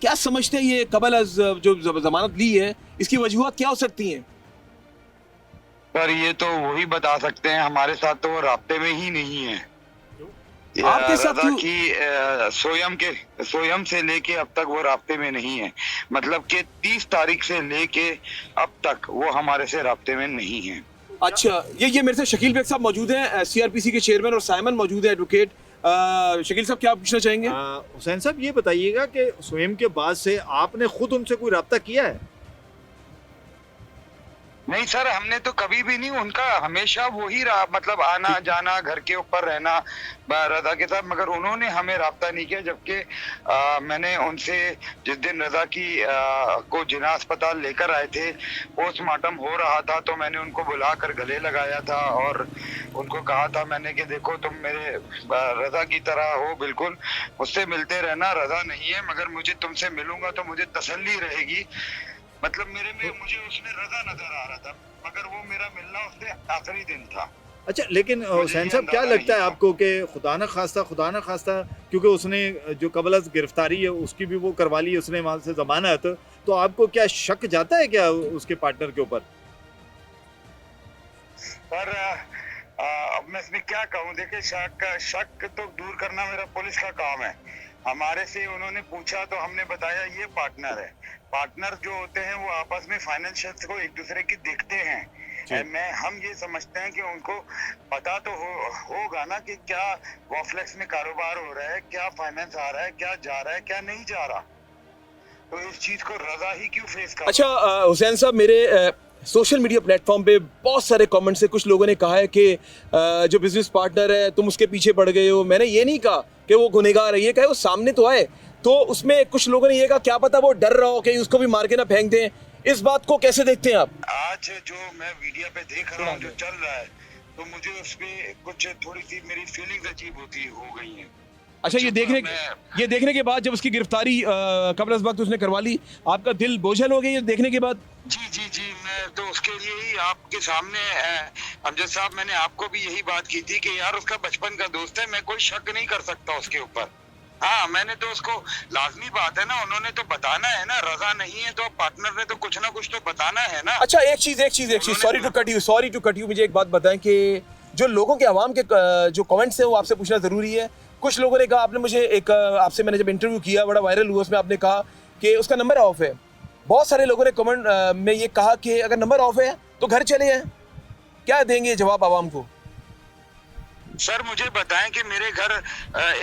क्या समझते हैं ये कबल अज जो जमानत ली है, इसकी वजूहत क्या हो सकती हैं? पर ये तो वही बता सकते हैं, हमारे साथ तो वो राब्ते में ही नहीं है। आपके साथ रजा क्यों? की सोयम से लेके अब तक वो राब्ते में नहीं है, मतलब कि 30 तारीख से लेके अब तक वो हमारे से राब्ते में नहीं है। अच्छा, ये मेरे से शकील बेग साहब मौजूद हैं, CRPC के चेयरमैन, और साइमन मौजूद है, एडवोकेट। शकील साहब, क्या पूछना चाहेंगे? हुसैन साहब ये बताइएगा कि स्वयं के बाद से आपने खुद उनसे कोई रब्ता किया है? नहीं सर, हमने तो कभी भी नहीं, उनका हमेशा वही रहा, मतलब आना जाना, घर के ऊपर रहना रजा के साथ, मगर उन्होंने हमें राब्ता नहीं किया। जबकि मैंने उनसे जिस दिन रजा की को जिना अस्पताल लेकर आए थे, पोस्टमार्टम हो रहा था, तो मैंने उनको बुलाकर गले लगाया था और उनको कहा था मैंने कि देखो तुम मेरे रजा की तरह हो, बिल्कुल मुझसे मिलते रहना, रजा नहीं है मगर मुझे तुमसे मिलूंगा तो मुझे तसल्ली रहेगी। मतलब मेरे में मुझे उसमें रजा नजर आ रहा था, मगर वो मेरा मिलना उससे आखिरी दिन था। अच्छा, लेकिन हुसैन साहब क्या लगता है आपको कि खुदा न खास्ता क्योंकि उसने जो कबल अज़ गिरफ्तारी है उसकी भी वो करवा ली, उसने वहाँ से जमानत, तो आपको क्या शक जाता है क्या उसके पार्टनर के ऊपर? पर अब मैं इसमें क्या कहूँ, देखिए शक तो दूर करना मेरा पुलिस का काम है। हमारे से उन्होंने पूछा तो हमने बताया ये पार्टनर है। पार्टनर जो होते हैं वो आपस में फाइनेंशियल को एक दूसरे की देखते हैं। हम ये समझते हैं कि उनको पता तो होगा ना कि क्या वॉफ्लेक्स में कारोबार हो रहा है, क्या फाइनेंस आ रहा है, क्या जा रहा है, क्या नहीं जा रहा, तो इस चीज को रजा ही क्यों फेस कर। अच्छा हुसैन साहब, मेरे सोशल मीडिया प्लेटफॉर्म पे बहुत सारे कमेंट्स है, कुछ लोगों ने कहा है कि जो बिजनेस पार्टनर है तुम उसके पीछे पड़ गए हो। मैंने ये नहीं कहा कि वो गुनहगार है, ये कहा वो सामने तो आए। तो उसमें कुछ लोगों ने ये कहा क्या पता वो डर रहा हो कि उसको भी मार के ना फेंक दें। इस बात को कैसे देखते हैं आप? आज जो मैं मीडिया पे देख रहा हूँ जो चल रहा है, तो मुझे उसमें कुछ थोड़ी सी मेरी फीलिंग्स अजीब हो गई हैं। अच्छा, ये देखने के बाद जब उसकी गिरफ्तारी कबल अज़ वक्त उसने करवा ली, आपका दिल बोझल हो गया ये देखने के बाद? जी, मैं तो उसके लिए ही आपके सामने अमजद साहब, मैंने आपको भी यही बात की थी कि यार उसका बचपन का दोस्त है, मैं कोई शक नहीं कर सकता उसके ऊपर। हाँ, मैंने तो उसको, लाजमी बात है ना, उन्होंने तो बताना है ना, रजा नहीं है तो पार्टनर ने तो कुछ ना कुछ तो बताना है ना। अच्छा, एक चीज सॉरी टू कट यू, मुझे एक बात बताएं कि जो लोगों के अवाम के जो कमेंट्स हैं वो आपसे पूछना जरूरी है। कुछ लोगों ने कहा, आपने मुझे एक आपसे मैंने जब इंटरव्यू किया बड़ा वायरल हुआ, उसमें आपने कहा कि उसका नंबर ऑफ है। बहुत सारे लोगों ने कमेंट में ये कहा कि अगर नंबर ऑफ है तो घर चले जाएं। क्या देंगे जवाब आवाम को? सर मुझे बताएं कि मेरे घर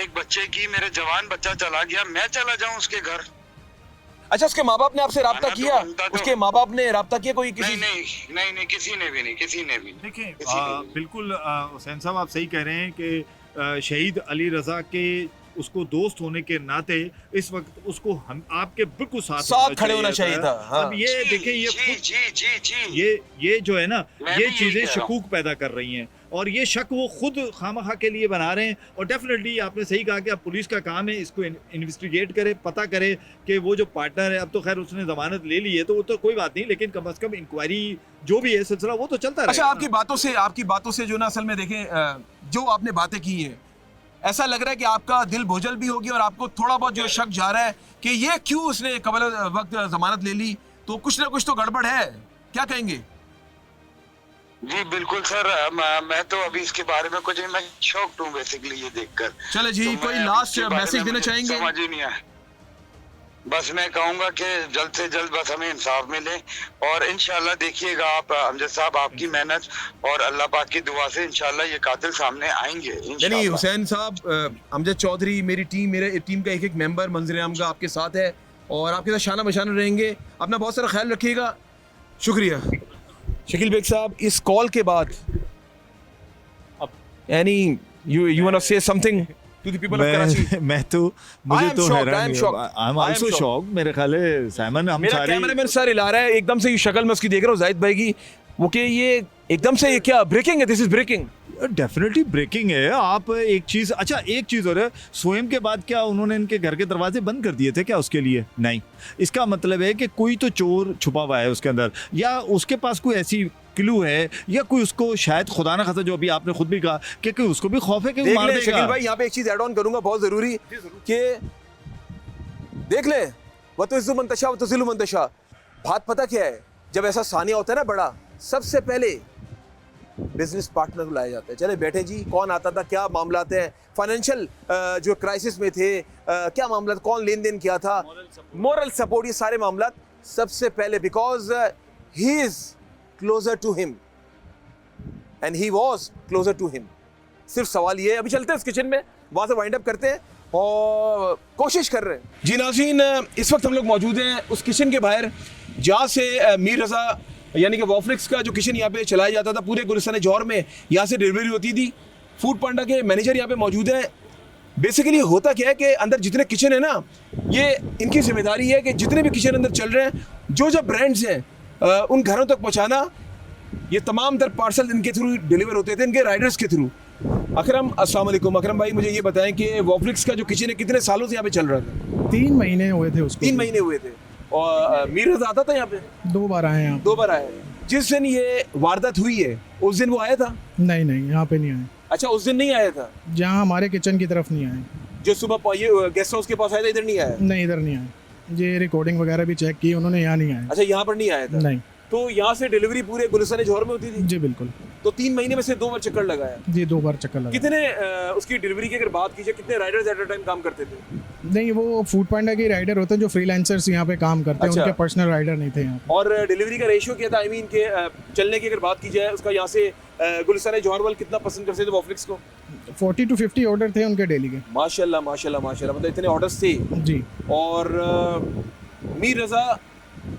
एक बच्चे की, मेरे जवान बच्चा चला गया, मैं चला जाऊं उसके घर? अच्छा, उसके माँ बाप ने आपसे राब्ता किया? उसके माँ बाप ने राब्ता किया कोई किसी? नहीं, किसी ने भी नहीं। देखिए बिल्कुल हुसैन साहब आप सही कह रहे हैं कि शहीद अली रजा के उसको दोस्त होने के नाते इस वक्त उसको हम आपके बिल्कुल साथ खड़े होना चाहिए था। हाँ। अब ये देखिए ये जो है ना, ये चीजें शकूक पैदा कर रही हैं और ये शक वो खुद खामखा के लिए बना रहे हैं। और डेफिनेटली आपने सही कहा कि अब पुलिस का काम है इसको इन्वेस्टिगेट करे, पता करे कि वो जो पार्टनर है, अब तो खैर उसने जमानत ले ली है तो वो तो कोई बात नहीं, लेकिन कम से कम इंक्वायरी जो भी है सिलसिला वो तो चलता रहे। अच्छा, आपकी बातों से जो ना असल में देखें जो आपने बातें की हैं, ऐसा लग रहा है कि आपका दिल बोझल भी होगी और आपको थोड़ा बहुत जो शक जा रहा है कि ये क्यों उसने कबल वक्त जमानत ले ली, तो कुछ ना कुछ तो गड़बड़ है। क्या कहेंगे? जी बिल्कुल सर, मैं तो अभी इसके बारे में कुछ नहीं, मैं शॉक्ड हूँ बेसिकली ये देखकर। चले जी, तो कोई लास्ट मैसेज देना चाहेंगे? समझ ही नहीं आया। बस मैं कहूँगा कि जल्द से जल्द बस हमें इंसाफ मिले और इंशाल्लाह देखिएगा आप अमजद साहब, आपकी मेहनत और अल्लाह पाक की दुआ से इंशाल्लाह ये कातिल सामने आएंगे इंशाल्लाह। नहीं हुसैन साहब, अमजद चौधरी, मेरे टीम का एक मेंबर मंजर आम का आपके साथ है और आपके साथ शाना बशाना रहेंगे। अपना बहुत सारा ख्याल रखिएगा। शुक्रिया शकील बेग साहब। इस कॉल के बाद any you want to say something to the people of Karachi? मैं तो मुझे तो हैरान, आई एम आल्सो शॉक्ड। मेरे ख्याल है साइमन हम मेरा सारे कैमरामैन सर हिला रहा है एकदम से, ये शक्ल मैं उसकी देख रहा हूँ जाहिद भाई की, वो कि ये एकदम से ये क्या ब्रेकिंग है? This is breaking. Definitely breaking है। आप एक चीज़, अच्छा एक चीज़ और है, स्वयं के बाद क्या उन्होंने इनके घर के दरवाजे बंद कर दिए थे क्या उसके लिए? नहीं। इसका मतलब है कि कोई तो चोर छुपा हुआ है उसके अंदर, या उसके पास कोई ऐसी क्लू है, या कोई उसको शायद खुदा ना खासा, जो अभी आपने खुद भी कहा कि उसको भी खौफ है कि वो देख मार ले देगा। शकील भाई, यहाँ पे एक चीज ऐड ऑन करूंगा बहुत जरूरी कि देख ले, वो तो इज्जु मंतशा वो तो जिलु मंतशा। बात पता क्या है, जब ऐसा सानिया होता है ना बड़ा, सबसे पहले बिजनेस पार्टनर को लाया जाता है। चले बैठे जी, कौन आता था, क्या मामला हैं, फाइनेंशियल जो क्राइसिस में थे, क्या मामला, कौन लेन देन किया था, मोरल सपोर्ट, ये सारे मामला सबसे पहले, because he is closer to him and he was closer to him. सिर्फ सवाल ये है, अभी चलते हैं उस किचन में, वहां से वाइंड अप करते हैं और कोशिश कर रहे हैं। जी नाज़रीन, इस वक्त हम लोग मौजूद हैं उस किचन के बाहर जहाँ से मीर रज़ा यानी कि वॉफलिक्स का जो किचन यहाँ पे चलाया जाता था पूरे गुलिस्तान जौहर में, यहाँ से डिलीवरी होती थी। फूड पांडा के मैनेजर यहाँ पे मौजूद हैं। बेसिकली होता क्या है कि अंदर जितने किचन है ना, ये इनकी जिम्मेदारी है कि जितने भी किचन अंदर चल रहे हैं, जो ब्रांड्स हैं उन घरों तक पहुँचाना। ये तमाम तर पार्सल इनके थ्रू डिलीवर होते थे, इनके राइडर्स के थ्रू। अकरम, अस्सलाम वालेकुम। अकरम भाई, मुझे ये बताएं कि वॉफलिक्स का जो किचन है कितने सालों से यहाँ पे चल रहा था? 3 महीने हुए थे उसको। 3 महीने हुए थे। और मीर रज़ा आता था यहाँ पे? 2 बार आए यहाँ। 2 बार आए। जिस दिन ये वारदात हुई है उस दिन वो आया था? नहीं नहीं, यहाँ पे नहीं आए। अच्छा, उस दिन नहीं आया था? जहाँ हमारे किचन की तरफ नहीं आए। जो सुबह ये गेस्ट हाउस के पास आया था, इधर नहीं आया? नहीं, इधर नहीं आए। ये रिकॉर्डिंग वगैरह भी चेक की उन्होंने, यहाँ नहीं आए। अच्छा, यहाँ पर नहीं आया था? नहीं। तो यहाँ से डिलीवरी पूरे गुलिस्तान जौहर में होती थी? जी बिल्कुल। तो 3 महीने में से 2 बार चक्कर लगाया? जी 2 बार चक्कर लगा। कितने उसकी डिलीवरी की अगर बात की जाए, कितने राइडर्स एट अ टाइम काम करते थे? नहीं, वो फूड पांडा के राइडर होते हैं जो फ्रीलांसर्स यहाँ पे काम करते हैं। अच्छा। उनके पर्सनल राइडर नहीं थे यहाँ। और डिलीवरी का रेशियो क्या था? आई मीन के चलने की अगर बात की जाए उसका, यहाँ से गुलिस्तान जौहर वाले कितना पसंद करते थे वॉफलिक्स को? 40 to 50 ऑर्डर थे उनके डेली के। माशाल्लाह माशाल्लाह माशाल्लाह, मतलब इतने ऑर्डर्स थे। जी। और मीर रज़ा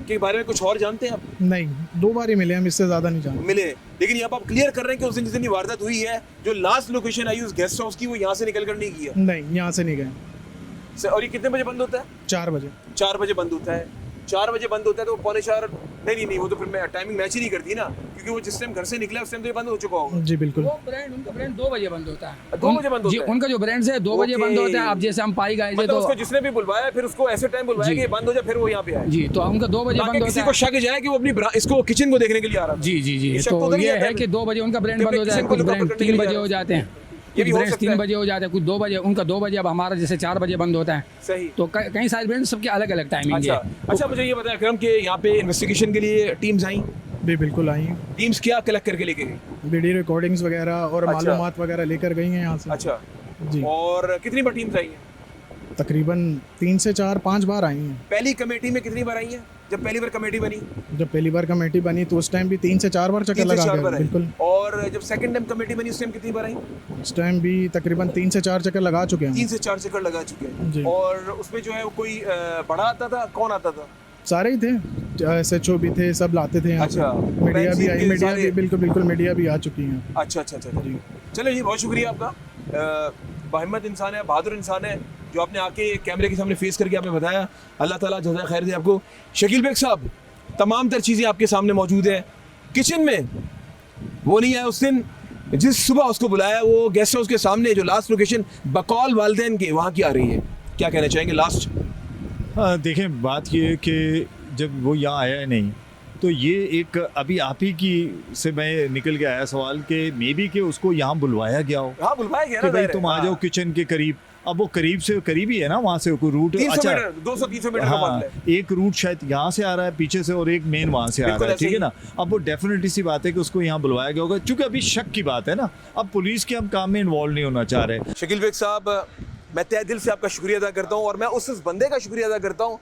के बारे में कुछ और जानते हैं आप? नहीं, 2 बार ही मिले हम, इससे ज़्यादा नहीं जानते। मिले, लेकिन यहाँ पर आप क्लियर कर रहे हैं कि उस दिन जिस दिन ये वारदात हुई है, जो लास्ट लोकेशन आई उस गेस्ट हाउस की, वो यहाँ से निकल कर नहीं किया? नहीं, यहाँ से नहीं गए। और ये कितने बजे बंद होता है? 4 बजे। 4 बजे बंद होता है। 4 बजे बंद होता है तो 3:45 नहीं, वो तो फिर टाइमिंग मैच ही नहीं करती ना, क्योंकि वो जिस टाइम घर से निकला उस टाइम तो ये बंद हो चुका होगा। जी बिल्कुल। उनका ब्रांड 2 बजे बंद होता है। 2 बजे बंद होता जी, है? उनका जो ब्रांड है 2 बजे बंद होता है। अब जैसे हम पाई गए थे मतलब तो उसको जिसने भी बुलवाया फिर उसको ऐसे टाइम बुलवाया कि ये बंद हो जाए, फिर वो यहाँ पे आए। जी, तो उनका 2 बजे ताकि बंद किसी होता को है। शक जाए कि वो अपनी इसको किचन को देखने के लिए आ रहा था। जी जी जी, ये शक तो तो नहीं ये आता है कि 2 बजे उनका ब्रांड कि बंद हो अपने जाए, किचन को कुछ look up ब्रांड करने के 3 लिए बजे आ हो जाते हैं, ये भी कुछ हो ब्रांड सकता 3 है। बजे हो जाते हैं, कुछ 2 बजे। उनका 2 बजे, अब हमारा जैसे 4 बजे बंद होता है। सही। तो कई सारे ब्रांड सबके अलग अलग टाइमिंग अच्छा है। अच्छा, मुझे ये बताएं अकरम कि यहाँ पे इन्वेस्टिगेशन के लिए टीम्स आई? भी बिल्कुल आई। टीम्स क्या कलेक्ट करके लेके गई? वीडियो रिकॉर्डिंग्स वगैरह और अच्छा। मालूमात वगैरह लेकर गई हैं यहाँ से। अच्छा, जी। और कितनी बार टीम्स आई हैं? तकरीबन 3 से 4-5 बार आई हैं। पहली कमेटी में कितनी बार आई हैं? जब पहली बार कमेटी बनी? जब पहली बार कमेटी बनी तो उस टाइम भी 3 से 4 बार चक्कर 3 से लगा 4 गए। बार आई। बिल्कुल। और जब सेकंड टाइम कमेटी बनी उस टाइम कितनी बार आई? उस टाइम भी तकरीबन 3 से 4 चक्कर लगा चुके हैं। 3 से 4 चक्कर लगा चुके जी। हैं। और उसमें जो है वो कोई बड़ा आता था? कौन आता था? सारे ही थे, SHO भी थे, सब लाते थे यहाँ पे। अच्छा। मीडिया भी आई, फ्रेंड्स मीडिया सारे? भी बिल्कुल बिल्कुल मीडिया भी आ चुकी है। अच्छा अच्छा अच्छा जी, चलो जी, बहुत शुक्रिया आपका। बाहिम्मत इंसान है, बहादुर इंसान है, जो आपने आके कैमरे के सामने फेस करके आपने बताया। अल्लाह ताला जज़ाए खैर दे आपको। शकील बेग साहब, तमाम तर चीज़ें आपके सामने मौजूद है। किचन में वो नहीं आया उस दिन जिस सुबह उसको बुलाया, वो गेस्ट हाउस के सामने जो लास्ट लोकेशन बकौल वालदेन के वहाँ की आ रही है, क्या कहना चाहेंगे लास्ट? हाँ, देखें बात ये है कि जब वो यहाँ आया नहीं तो ये एक अभी आप ही की से मैं निकल के आया सवाल कि मे बी कि उसको यहाँ बुलवाया गया हो हाँ, बुलवाया गया कि ना, भाई जाहिर है। तुम आ जाओ हाँ। किचन के करीब। अब वो करीब से करीब ही है ना, वहाँ से कोई रूट 300 अच्छा मीटर 200-300 मीटर का हाँ, फासला है। एक रूट शायद यहाँ से आ रहा है पीछे से और एक मेन वहाँ से आ बिल्कुल रहा है, ऐसे ठीक है ही। ना। अब वो डेफिनेटली सी बात है कि उसको यहाँ बुलवाया गया होगा, क्योंकि अभी शक की बात है ना। अब पुलिस के हम काम में इन्वॉल्व नहीं होना चाह रहे। शकील बेग साहब, मैं तहे दिल से आपका शुक्रिया अदा करता हूँ, और मैं उस बंदे का शुक्रिया अदा करता हूँ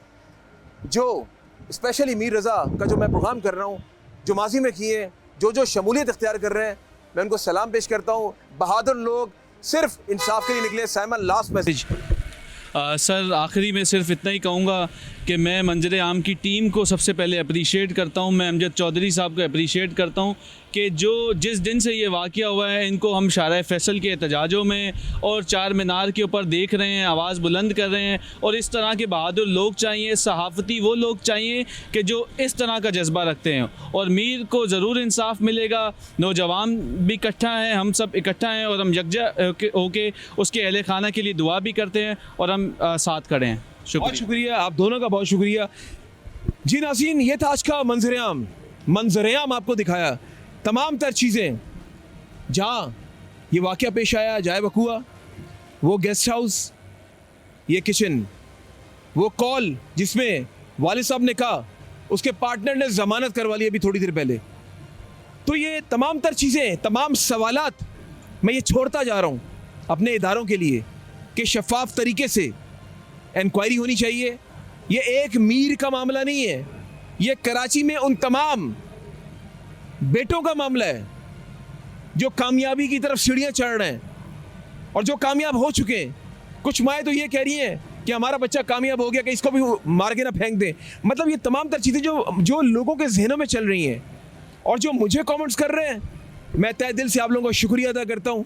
जो स्पेशली मीर रज़ा का जो मैं प्रोग्राम कर रहा हूँ, जो माजी में किए, जो शमूलियत इख्तियार कर रहे हैं, मैं उनको सलाम पेश करता हूँ। बहादुर लोग सिर्फ इंसाफ के लिए निकले। Simon, last message. सर आखिरी में सिर्फ इतना ही कहूँगा कि मैं मंजर आम की टीम को सबसे पहले अप्रीशिएट करता हूँ। मैं अमजद चौधरी साहब को अप्रीशिएट करता हूँ कि जिस दिन से ये वाक़या हुआ है इनको हम शारा फैसल के एहतजाजों में और चार मीनार के ऊपर देख रहे हैं, आवाज़ बुलंद कर रहे हैं। और इस तरह के बहादुर लोग चाहिए, सहाफ़ती वो लोग चाहिए कि जो इस तरह का जज्बा रखते हैं। और मीर को ज़रूर इंसाफ मिलेगा। नौजवान भी इकट्ठा हैं, हम सब इकट्ठा हैं और हम यकजा होके उसके अहले खाना के लिए दुआ भी करते हैं और हम साथ खड़े हैं। बहुत शुक्रिया, आप दोनों का बहुत शुक्रिया। जी नाज़रीन, ये था आज का मंजर-ए-आम आपको दिखाया तमाम तर चीज़ें जहाँ ये वाक़या पेश आया, जाए वक़ुआ, वो गेस्ट हाउस, ये किचन, वो कॉल जिसमें वालिद साहब ने कहा उसके पार्टनर ने ज़मानत करवा ली अभी थोड़ी देर पहले। तो ये तमाम तर चीज़ें, तमाम सवालात मैं ये छोड़ता जा रहा हूँ अपने इदारों के लिए कि शफाफ तरीके से इंक्वायरी होनी चाहिए। ये एक मीर का मामला नहीं है, ये कराची में उन तमाम बेटों का मामला है जो कामयाबी की तरफ सीढ़ियाँ चढ़ रहे हैं और जो कामयाब हो चुके हैं। कुछ माएँ तो ये कह रही हैं कि हमारा बच्चा कामयाब हो गया कि इसको भी मार के ना फेंक दें। मतलब ये तमाम तर चीज़ें जो लोगों के जहनों में चल रही हैं और जो मुझे कमेंट्स कर रहे हैं, मैं तहे दिल से आप लोगों का शुक्रिया अदा करता हूँ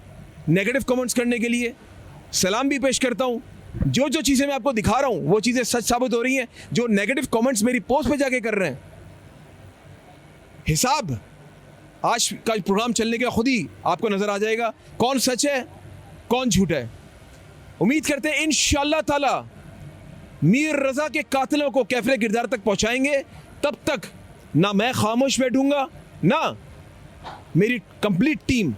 नेगेटिव कमेंट्स करने के लिए। सलाम भी पेश करता हूँ। जो चीज़ें मैं आपको दिखा रहा हूँ वो चीज़ें सच साबित हो रही हैं। जो नेगेटिव कमेंट्स मेरी पोस्ट पे जाके कर रहे हैं, हिसाब आज का प्रोग्राम चलने के खुद ही आपको नज़र आ जाएगा कौन सच है कौन झूठ है। उम्मीद करते हैं इंशाअल्लाह ताला मीर रज़ा के कातिलों को कैफरे किरदार तक पहुँचाएंगे। तब तक ना मैं खामोश बैठूंगा ना मेरी कंप्लीट टीम।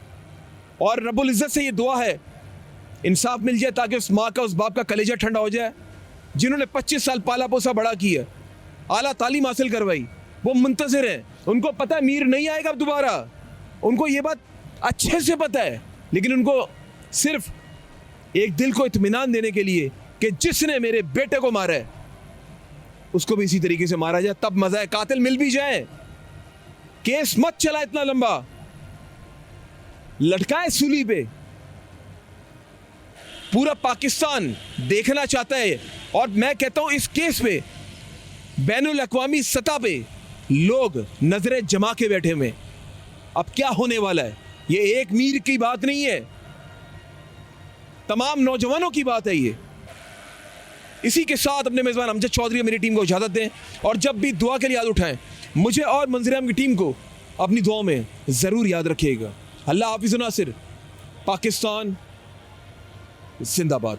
और रब्बुल इज़्ज़त से ये दुआ है इंसाफ मिल जाए ताकि उस माँ का, उस बाप का कलेजा ठंडा हो जाए जिन्होंने 25 साल पाला पोसा बड़ा किया, आला तालीम हासिल करवाई। वो मुंतज़िर हैं, उनको पता है मीर नहीं आएगा अब दोबारा, उनको ये बात अच्छे से पता है। लेकिन उनको सिर्फ एक दिल को इत्मीनान देने के लिए कि जिसने मेरे बेटे को मारा है उसको भी इसी तरीके से मारा जाए, तब मज़ा है। कातिल मिल भी जाए, केस मत चला इतना लंबा, लटकाए सूली पे। पूरा पाकिस्तान देखना चाहता है और मैं कहता हूं इस केस पे बैनुल अक़वामी सतह पे लोग नजरें जमा के बैठे हुए। अब क्या होने वाला है, ये एक मीर की बात नहीं है, तमाम नौजवानों की बात है ये। इसी के साथ अपने मेज़बान अमजद चौधरी और मेरी टीम को इजाज़त दें और जब भी दुआ के लिए याद उठाएं मुझे और मंजर-ए-आम की टीम को अपनी दुआओं में ज़रूर याद रखिएगा। अल्लाह हाफ़िज़ नासिर। पाकिस्तान जिंदाबाद।